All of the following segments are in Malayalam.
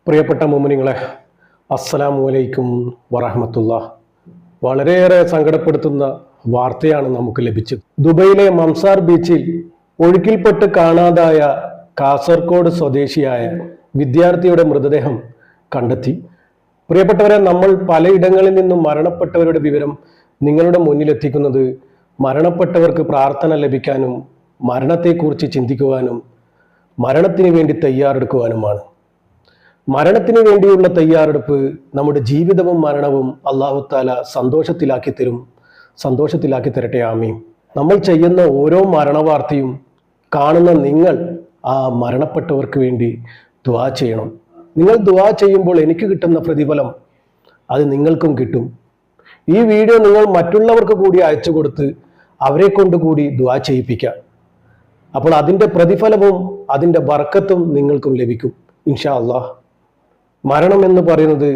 പ്രിയപ്പെട്ട മുഅ്മിനീങ്ങളെ, അസ്സലാമു അലൈക്കും വറഹ്മത്തുള്ളാഹ്. വളരെയേറെ സങ്കടപ്പെടുത്തുന്ന വാർത്തയാണ് നമുക്ക് ലഭിച്ചത്. ദുബൈയിലെ മംസാർ ബീച്ചിൽ ഒഴുക്കിൽപ്പെട്ട് കാണാതായ കാസർഗോഡ് സ്വദേശിയായ വിദ്യാർത്ഥിയുടെ മൃതദേഹം കണ്ടെത്തി. പ്രിയപ്പെട്ടവരെ, നമ്മൾ പലയിടങ്ങളിൽ നിന്നും മരണപ്പെട്ടവരുടെ വിവരം നിങ്ങളുടെ മുന്നിലെത്തിക്കുന്നത് മരണപ്പെട്ടവർക്ക് പ്രാർത്ഥന ലഭിക്കാനും മരണത്തെക്കുറിച്ച് ചിന്തിക്കുവാനും മരണത്തിന് വേണ്ടി തയ്യാറെടുക്കുവാനുമാണ്. മരണത്തിന് വേണ്ടിയുള്ള തയ്യാറെടുപ്പ് നമ്മുടെ ജീവിതവും മരണവും അല്ലാഹു തആല സന്തോഷത്തിലാക്കി തരട്ടെ, ആമീൻ. നമ്മൾ ചെയ്യുന്ന ഓരോ മരണവാർത്തയും കാണുന്ന നിങ്ങൾ ആ മരണപ്പെട്ടവർക്ക് വേണ്ടി ദുആ ചെയ്യണം. നിങ്ങൾ ദുആ ചെയ്യുമ്പോൾ എനിക്ക് കിട്ടുന്ന പ്രതിഫലം അത് നിങ്ങൾക്കും കിട്ടും. ഈ വീഡിയോ നിങ്ങൾ മറ്റുള്ളവർക്ക് കൂടി അയച്ചു കൊടുത്ത് അവരെ കൊണ്ട് കൂടി ദുആ ചെയ്യിപ്പിക്കാം. അപ്പോൾ അതിൻ്റെ പ്രതിഫലവും അതിൻ്റെ ബർക്കത്തും നിങ്ങൾക്കും ലഭിക്കും ഇൻഷാ അല്ലാഹ്. മരണം എന്ന് പറയുന്നത്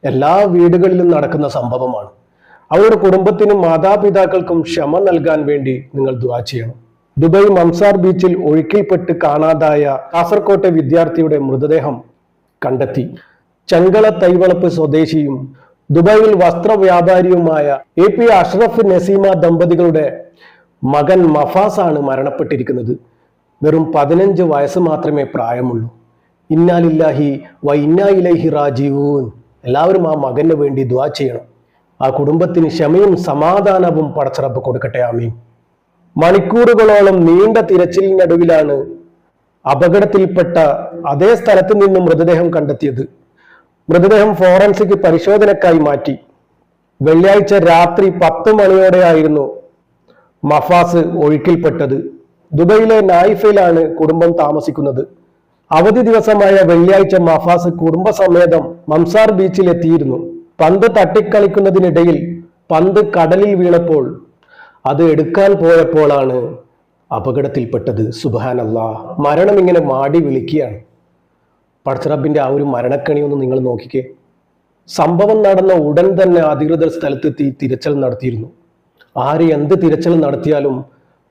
എല്ലാ വീടുകളിലും നടക്കുന്ന സംഭവമാണ്. അവരുടെ കുടുംബത്തിനും മാതാപിതാക്കൾക്കും ക്ഷമ നൽകാൻ വേണ്ടി നിങ്ങൾ ദുആ ചെയ്യണം. ദുബൈ മംസാർ ബീച്ചിൽ ഒഴുക്കിൽപ്പെട്ട് കാണാതായ കാസർകോട്ടെ വിദ്യാർത്ഥിയുടെ മൃതദേഹം കണ്ടെത്തി. ചെങ്കള തൈവളപ്പ് സ്വദേശിയും ദുബൈയിൽ വസ്ത്ര വ്യാപാരിയുമായ AP അഷ്റഫ് നസീമ ദമ്പതികളുടെ മകൻ മഫാസ് ആണ് മരണപ്പെട്ടിരിക്കുന്നത്. വെറും 15 വയസ്സ് മാത്രമേ പ്രായമുള്ളൂ. ഇന്നാ ലില്ലാഹി വ ഇന്നാ ഇലൈഹി റാജിഊൻ. എല്ലാവരും ആ മകന് വേണ്ടി ദുആ ചെയ്യണം. ആ കുടുംബത്തിന് ക്ഷമയും സമാധാനവും പടച്ച റബ്ബ് കൊടുക്കട്ടെ, ആമീൻ. മണിക്കൂറുകളോളം നീണ്ട തിരച്ചിലിനൊടുവിലാണ് അപകടത്തിൽപ്പെട്ട അതേ സ്ഥലത്ത് നിന്നും മൃതദേഹം കണ്ടെത്തിയത്. മൃതദേഹം ഫോറൻസിക് പരിശോധനക്കായി മാറ്റി. വെള്ളിയാഴ്ച രാത്രി 10 മണിയോടെയായിരുന്നു മഫാസ് ഒഴുക്കിൽപ്പെട്ടത്. ദുബൈയിലെ നായിഫയിലാണ് കുടുംബം താമസിക്കുന്നത്. അവധി ദിവസമായ വെള്ളിയാഴ്ച മഫാസ് കുടുംബസമേതം മംസാർ ബീച്ചിൽ എത്തിയിരുന്നു. പന്ത് തട്ടിക്കളിക്കുന്നതിനിടയിൽ പന്ത് കടലിൽ വീണപ്പോൾ അത് എടുക്കാൻ പോയപ്പോഴാണ് അപകടത്തിൽപ്പെട്ടത്. സുബ്ഹാനല്ലാഹ്. മരണം ഇങ്ങനെ മാടി വിളിക്കുകയാണ്. പടച്ച റബ്ബിന്റെ ആ ഒരു മരണക്കണി ഒന്ന് നിങ്ങൾ നോക്കിക്കേ. സംഭവം നടന്ന ഉടൻ തന്നെ അധികൃതർ സ്ഥലത്തെത്തി തിരച്ചിൽ നടത്തിയിരുന്നു. ആര് എന്ത് തിരച്ചിൽ നടത്തിയാലും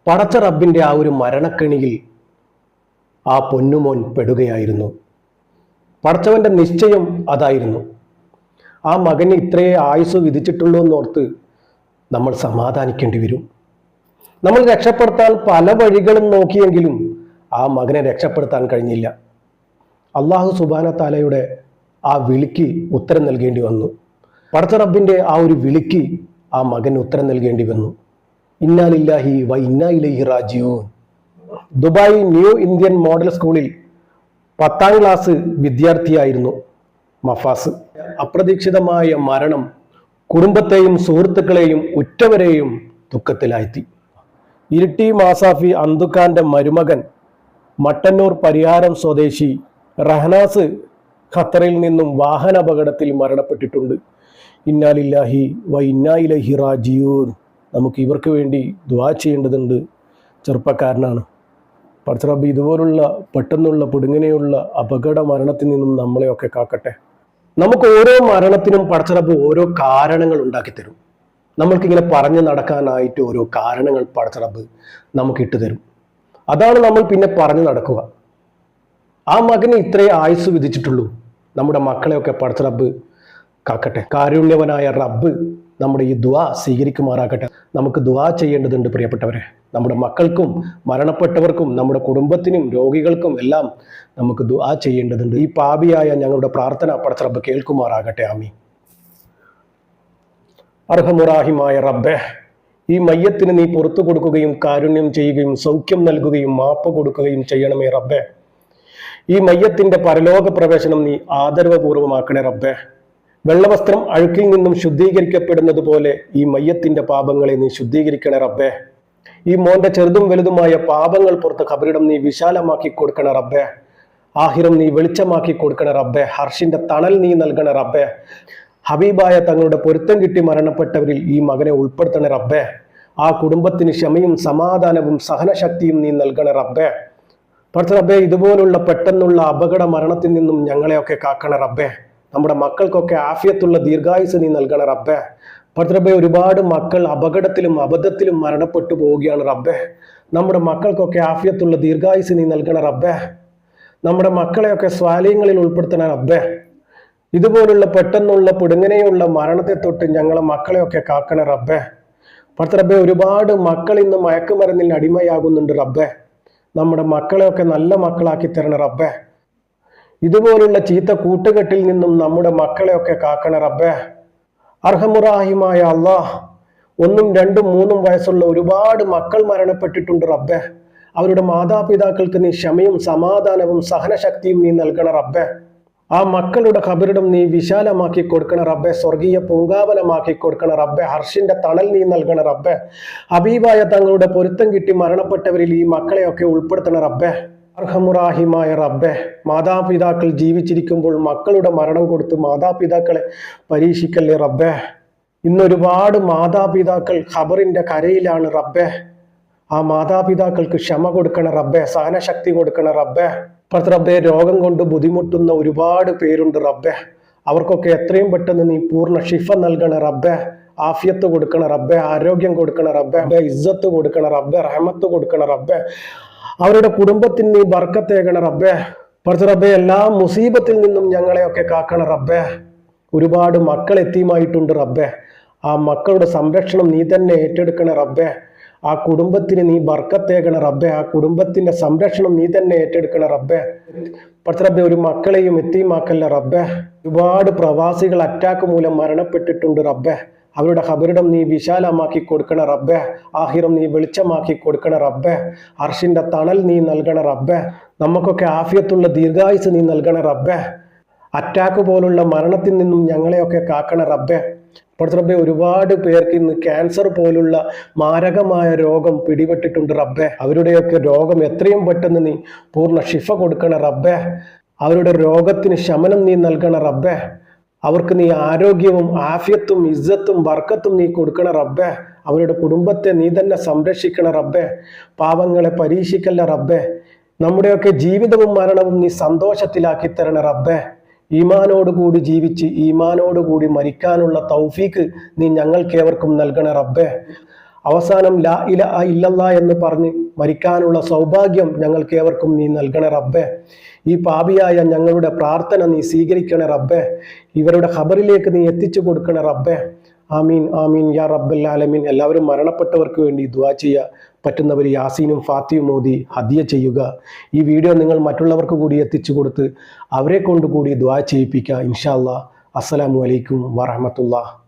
പടച്ച റബ്ബിന്റെ ആ ഒരു മരണക്കണിയിൽ ആ പൊന്നുമോൻ പെടുകയായിരുന്നു. പടച്ചവന്റെ നിശ്ചയം അതായിരുന്നു. ആ മകന് ഇത്രയേ ആയുസ് വിധിച്ചിട്ടുള്ളൂ എന്നോർത്ത് നമ്മൾ സമാധാനിക്കേണ്ടി വരും. നമ്മൾ രക്ഷപ്പെടുത്താൻ പല വഴികളും നോക്കിയെങ്കിലും ആ മകനെ രക്ഷപ്പെടുത്താൻ കഴിഞ്ഞില്ല. അല്ലാഹു സുബ്ഹാനഹു തആലയുടെ ആ വിളിക്ക് ഉത്തരം നൽകേണ്ടി വന്നു. പടച്ച റബ്ബിന്റെ ആ ഒരു വിളിക്ക് ആ മകന് ഉത്തരം നൽകേണ്ടി വന്നു. ഇന്നാ ലില്ലാഹി വ ഇന്നാ ഇലൈഹി റാജിഊൻ. ദുബായ് ന്യൂ ഇന്ത്യൻ മോഡൽ സ്കൂളിൽ 10ാം ക്ലാസ് വിദ്യാർത്ഥിയായിരുന്നു മഫാസ്. അപ്രതീക്ഷിതമായ മരണം കുടുംബത്തെയും സുഹൃത്തുക്കളെയും ഉറ്റവരെയും ദുഃഖത്തിലാഴ്ത്തി. ഇരിട്ടി മാസാഫി അന്തുഖാന്റെ മരുമകൻ മട്ടന്നൂർ പരിഹാരം സ്വദേശി റഹ്നാസ് ഖത്തറിൽ നിന്നും വാഹനാപകടത്തിൽ മരണപ്പെട്ടിട്ടുണ്ട്. ഇന്നാ ലില്ലാഹി വ ഇന്നാ ഇലൈഹി റാജിഊൻ. നമുക്ക് ഇവർക്ക് വേണ്ടി ദുആ ചെയ്യേണ്ടതുണ്ട്. ചെറുപ്പക്കാരനാണ്. പടച്ച റബ്ബ് ഇതുപോലുള്ള പെട്ടെന്നുള്ള പിടുങ്ങനെയുള്ള അപകട മരണത്തിൽ നിന്നും നമ്മളെയൊക്കെ കാക്കട്ടെ. നമുക്ക് ഓരോ മരണത്തിനും പടച്ച റബ്ബ് ഓരോ കാരണങ്ങൾ ഉണ്ടാക്കി തരും. നമ്മൾക്കിങ്ങനെ പറഞ്ഞു നടക്കാനായിട്ട് ഓരോ കാരണങ്ങൾ പടച്ച റബ്ബ് നമുക്ക് ഇട്ടു തരും. അതാണ് നമ്മൾ പിന്നെ പറഞ്ഞു നടക്കുക. ആ മകന് ഇത്രേ ആയുസ് വിധിച്ചിട്ടുള്ളൂ. നമ്മുടെ മക്കളെയൊക്കെ പടച്ച റബ്ബ് കാക്കട്ടെ. കാരുണ്യവനായ റബ്ബ് നമ്മുടെ ഈ ദുആ സ്വീകരിക്കുമാറാകട്ടെ. നമുക്ക് ദുആ ചെയ്യേണ്ടതുണ്ട് പ്രിയപ്പെട്ടവരെ. നമ്മുടെ മക്കൾക്കും മരണപ്പെട്ടവർക്കും നമ്മുടെ കുടുംബത്തിനും രോഗികൾക്കും എല്ലാം നമുക്ക് ദുആ ചെയ്യേണ്ടതുണ്ട്. ഈ പാപിയായ ഞങ്ങളുടെ പ്രാർത്ഥന പടച്ച റബ്ബ് കേൾക്കുമാറാകട്ടെ, ആമീൻ. അർഹമുറാഹിമായ റബ്ബേ, ഈ മയ്യത്തിന് നീ പുറത്തു കൊടുക്കുകയും കാരുണ്യം ചെയ്യുകയും സൗഖ്യം നൽകുകയും മാപ്പ് കൊടുക്കുകയും ചെയ്യണമേ റബ്ബേ. ഈ മയ്യത്തിന്റെ പരലോക പ്രവേശനം നീ ആദരവപൂർവമാക്കണേ റബ്ബേ. വെള്ളവസ്ത്രം അഴുക്കിൽ നിന്നും ശുദ്ധീകരിക്കപ്പെടുന്നത് പോലെ ഈ മയ്യത്തിന്റെ പാപങ്ങളെ നീ ശുദ്ധീകരിക്കണേ റബ്ബേ. ഈ മോന്റെ ചെറുതും വലുതുമായ പാപങ്ങൾ പുറത്ത് ഖബറിടം നീ വിശാലമാക്കി കൊടുക്കണേ റബ്ബേ. ആഹിറം നീ വെളിച്ചമാക്കി കൊടുക്കണേ റബ്ബേ. ഹർഷിന്റെ തണൽ നീ നൽകണേ റബ്ബേ. ഹബീബായ തങ്ങളുടെ പൊരുത്തം കിട്ടി മരണപ്പെട്ടവരിൽ ഈ മകനെ ഉൾപ്പെടുത്തണേ റബ്ബേ. ആ കുടുംബത്തിന് ക്ഷമയും സമാധാനവും സഹനശക്തിയും നീ നൽകണേ റബ്ബേ. പടച്ച റബ്ബേ, ഇതുപോലുള്ള പെട്ടെന്നുള്ള അപകട മരണത്തിൽ നിന്നും ഞങ്ങളെയൊക്കെ കാക്കണേ റബ്ബേ. നമ്മുടെ മക്കൾക്കൊക്കെ ആഫിയത്തുള്ള ദീർഘായുസ് നീ നൽകണേ റബ്ബേ. പടച്ച റബ്ബേ, ഒരുപാട് മക്കൾ അപകടത്തിലും അബദ്ധത്തിലും മരണപ്പെട്ടു പോവുകയാണ് റബ്ബേ. നമ്മുടെ മക്കൾക്കൊക്കെ ആഫിയത്തുള്ള ദീർഘായുസ് നീ നൽകണേ റബ്ബേ. നമ്മുടെ മക്കളെയൊക്കെ സ്വാലീങ്ങളിൽ ഉൾപ്പെടുത്തണ റബ്ബേ. ഇതുപോലുള്ള പെട്ടെന്നുള്ള പിടുങ്ങനെയുള്ള മരണത്തെ തൊട്ട് ഞങ്ങളെ മക്കളെയൊക്കെ കാക്കണ റബ്ബേ. പടച്ചറബ്ബേ, ഒരുപാട് മക്കൾ ഇന്ന് മയക്കുമരുന്നിന് അടിമയാകുന്നുണ്ട് റബ്ബേ. നമ്മുടെ മക്കളെയൊക്കെ നല്ല മക്കളാക്കി തരണ റബ്ബേ. ഇതുപോലുള്ള ചീത്ത കൂട്ടുകെട്ടിൽ നിന്നും നമ്മുടെ മക്കളെയൊക്കെ കാക്കണ റബ്ബേ. അർഹമുറാഹിമായ അല്ലാഹ്, 1, 2, 3 വയസ്സുള്ള ഒരുപാട് മക്കൾ മരണപ്പെട്ടിട്ടുണ്ട് റബ്ബേ. അവരുടെ മാതാപിതാക്കൾക്ക് നീ ക്ഷമയും സമാധാനവും സഹനശക്തിയും നീ നൽകണ റബ്ബേ. ആ മക്കളുടെ ഖബറിടം നീ വിശാലമാക്കി കൊടുക്കണ റബ്ബേ. സ്വർഗീയ പൂങ്കാവനമാക്കി കൊടുക്കണ റബ്ബേ. ഹർഷിന്റെ തണൽ നീ നൽകണ റബ്ബേ. ഹബീബായ തങ്ങളുടെ പൊരുത്തം കിട്ടി മരണപ്പെട്ടവരിൽ ഈ മക്കളെയൊക്കെ ഉൾപ്പെടുത്തണ റബ്ബേ. അർഹമുറാഹിമായ റബ്ബേ, മാതാപിതാക്കൾ ജീവിച്ചിരിക്കുമ്പോൾ മക്കളുടെ മരണം കൊടുത്ത് മാതാപിതാക്കളെ പരീക്ഷിക്കല്ലേ റബ്ബേ. ഇന്നൊരുപാട് മാതാപിതാക്കൾ ഖബറിന്റെ കരയിലാണ് റബ്ബേ. ആ മാതാപിതാക്കൾക്ക് ക്ഷമ കൊടുക്കണ റബ്ബേ, സഹനശക്തി കൊടുക്കണ റബ്ബേ. റബ്ബേ, രോഗം കൊണ്ട് ബുദ്ധിമുട്ടുന്ന ഒരുപാട് പേരുണ്ട് റബ്ബേ. അവർക്കൊക്കെ എത്രയും പെട്ടെന്ന് നീ പൂർണ്ണ ഷിഫ നൽകണ റബ്ബേ. ആഫിയത്ത് കൊടുക്കണ റബ്ബേ, ആരോഗ്യം കൊടുക്കണ റബ്ബേ, ഇസ്സത്ത് കൊടുക്കണ റബ്ബേ, റഹ്മത്ത് കൊടുക്കണ റബ്ബേ. അവരുടെ കുടുംബത്തിന് നീ ബർക്കത്തേകണ റബ്ബേ. റബ്ബേ, എല്ലാ മുസീബത്തിൽ നിന്നും ഞങ്ങളെയൊക്കെ കാക്കണ റബ്ബേ. ഒരുപാട് മക്കൾ എത്തിയുമായിട്ടുണ്ട് റബ്ബേ. ആ മക്കളുടെ സംരക്ഷണം നീ തന്നെ ഏറ്റെടുക്കണ റബ്ബേ. ആ കുടുംബത്തിന് നീ ബർക്കത്തേകണ റബ്ബേ. ആ കുടുംബത്തിന്റെ സംരക്ഷണം നീ തന്നെ ഏറ്റെടുക്കണ റബ്ബേ. റബ്ബേ, ഒരു മക്കളെയും എത്തിയുമാക്കല്ല റബ്ബേ. ഒരുപാട് പ്രവാസികൾ അറ്റാക്ക് മൂലം മരണപ്പെട്ടിട്ടുണ്ട് റബ്ബേ. അവരുടെ ഖബറിടം നീ വിശാലമാക്കി കൊടുക്കണ റബ്ബേ. ആഹിറം നീ വെളിച്ചമാക്കി കൊടുക്കണ റബ്ബേ. അർഷിന്റെ തണൽ നീ നൽകണ റബ്ബേ. നമുക്കൊക്കെ ആഫിയത്തുള്ള ദീർഘായുസ് നീ നൽകണ റബ്ബേ. അറ്റാക്ക് പോലുള്ള മരണത്തിൽ നിന്നും ഞങ്ങളെയൊക്കെ കാക്കണ റബ്ബേ. റബ്ബേ, ഒരുപാട് പേർക്ക് ഇന്ന് ക്യാൻസർ പോലുള്ള മാരകമായ രോഗം പിടിപെട്ടിട്ടുണ്ട് റബ്ബേ. അവരുടെയൊക്കെ രോഗം എത്രയും പെട്ടെന്ന് നീ പൂർണ്ണ ഷിഫ കൊടുക്കണ റബ്ബേ. അവരുടെ രോഗത്തിന് ശമനം നീ നൽകണ റബ്ബേ. അവർക്ക് നീ ആരോഗ്യവും ആഫിയത്തും ഇസ്സത്തും ബർക്കത്തും നീ കൊടുക്കണ റബ്ബേ. അവരുടെ കുടുംബത്തെ നീ തന്നെ സംരക്ഷിക്കണ റബ്ബേ. പാവങ്ങളെ പരീക്ഷിക്കല്ല റബ്ബേ. നമ്മുടെയൊക്കെ ജീവിതവും മരണവും നീ സന്തോഷത്തിലാക്കി തരണ റബ്ബേ. ഈമാനോടുകൂടി ജീവിച്ച് ഈമാനോടുകൂടി മരിക്കാനുള്ള തൗഫീക്ക് നീ ഞങ്ങൾക്കേവർക്കും നൽകണ റബ്ബേ. അവസാനം ലാ ഇലാഹ ഇല്ലല്ലാഹ് എന്ന് പറഞ്ഞ് മരിക്കാനുള്ള സൗഭാഗ്യം ഞങ്ങൾക്കേവർക്കും നീ നൽകണ റബ്ബേ. ഈ പാപിയായ ഞങ്ങളുടെ പ്രാർത്ഥന നീ സ്വീകരിക്കണ റബ്ബേ. ഇവരുടെ ഖബറിലേക്ക് നീ എത്തിച്ചു കൊടുക്കണ റബ്ബേ. ആമീൻ ആമീൻ യാ റബ്ബൽ ആലമീൻ. എല്ലാവരും മരണപ്പെട്ടവർക്ക് വേണ്ടി ദുആ ചെയ്യുക. പറ്റുന്നവർ യാസീനും ഫാത്തിയും ഓതി ഹദിയ ചെയ്യുക. ഈ വീഡിയോ നിങ്ങൾ മറ്റുള്ളവർക്ക് കൂടി എത്തിച്ചു കൊടുത്ത് അവരെ കൊണ്ടുകൂടി ദുആ ചെയ്യിപ്പിക്കുക ഇൻഷാ അല്ലാഹ്. അസ്സലാമു അലൈക്കും വറഹ്മത്തുള്ളാഹി.